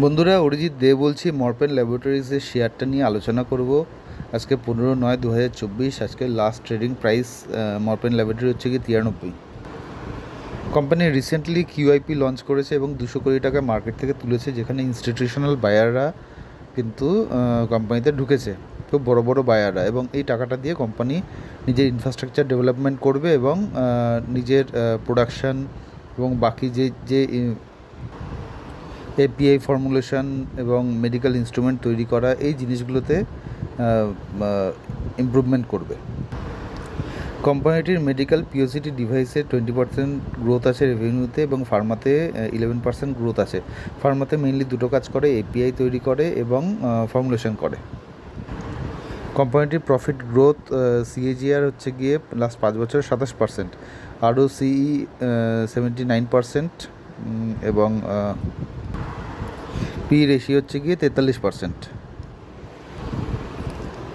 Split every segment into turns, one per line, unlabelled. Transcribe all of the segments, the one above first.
বন্ধুরা, অরিজিৎ দে বলছি। মরপেন ল্যাবরেটরিজের শেয়ারটা নিয়ে আলোচনা করব। আজকে 15/9/2024। আজকে লাস্ট ট্রেডিং প্রাইস মরপেন ল্যাবরেটরি হচ্ছে কি 93। কোম্পানি রিসেন্টলি কিউআইপি লঞ্চ করেছে এবং 200 কোটি টাকা মার্কেট থেকে তুলেছে, যেখানে ইনস্টিটিউশনাল বায়াররা কিন্তু কোম্পানিতে ঢুকেছে, খুব বড় বড় বায়াররা। এবং এই টাকাটা দিয়ে কোম্পানি নিজের ইনফ্রাস্ট্রাকচার ডেভেলপমেন্ট করবে এবং নিজের প্রোডাকশান এবং বাকি যে যে এপিআই ফর্মুলেশন এবং মেডিকেল ইনস্ট্রুমেন্ট তৈরি করা, এই জিনিসগুলোতে ইমপ্রুভমেন্ট করবে। কোম্পানিটির মেডিকেল পিওসিটি ডিভাইসে 20% গ্রোথ আছে রেভিনিউতে, এবং ফার্মাতে 11% গ্রোথ আছে। ফার্মাতে মেইনলি দুটো কাজ করে, এপিআই তৈরি করে এবং ফর্মুলেশন করে। কোম্পানিটির প্রফিট গ্রোথ সিএজিআর হচ্ছে গিয়ে লাস্ট 5 বছরে 27%, আরও সিই 79%, এবং পি রেশিও হচ্ছে গিয়ে 43%।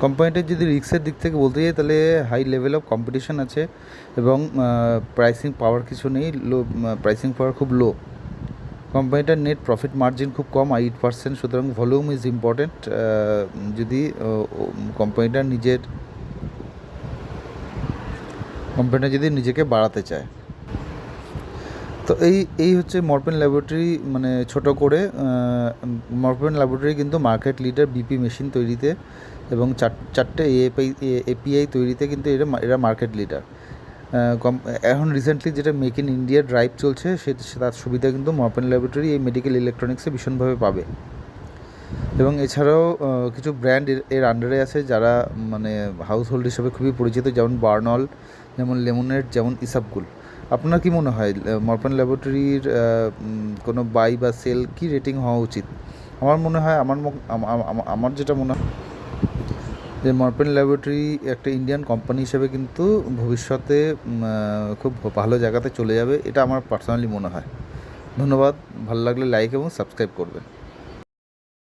কোম্পানিটার যদি রিস্কের দিক থেকে বলতে যাই, তাহলে হাই লেভেল অফ কম্পিটিশন আছে এবং প্রাইসিং পাওয়ার কিছু নেই, প্রাইসিং পাওয়ার খুব লো। কোম্পানিটার নেট প্রফিট মার্জিন খুব কম, 8%। সুতরাং ভলিউম ইজ ইম্পর্টেন্ট যদি কোম্পানিটা যদি নিজেকে বাড়াতে চায়। তো এই হচ্ছে মরপেন ল্যাবরেটরি। মানে ছোট করে, মরপেন ল্যাবরেটরি কিন্তু মার্কেট লিডার বিপি মেশিন তৈরিতে এবং চারটে এপিআই তৈরিতে কিন্তু এরা মার্কেট লিডার। এখন রিসেন্টলি যেটা মেক ইন ইন্ডিয়া ড্রাইভ চলছে, তার সুবিধা কিন্তু মরপেন ল্যাবরেটরি এই মেডিকেল ইলেকট্রনিক্সে ভীষণভাবে পাবে। এবং এছাড়াও কিছু ব্র্যান্ড এর আন্ডারে আছে যারা মানে হাউস হোল্ড হিসেবে খুবই পরিচিত, যেমন বার্নল, যেমন লেমনেড, যেমন ইসাবগুল। আপনার কি মনে হয় মরপেন ল্যাবরেটরির কোনো বাই বা সেল কি রেটিং হওয়া উচিত? আমার মনে হয়, আমার যেটা মনে হয় যে মরপেন ল্যাবরেটরি একটা ইন্ডিয়ান কোম্পানি হিসেবে কিন্তু ভবিষ্যতে খুব ভালো জায়গাতে চলে যাবে, এটা আমার পার্সোনালি মনে হয়। ধন্যবাদ। ভালো লাগলে লাইক এবং সাবস্ক্রাইব করবেন।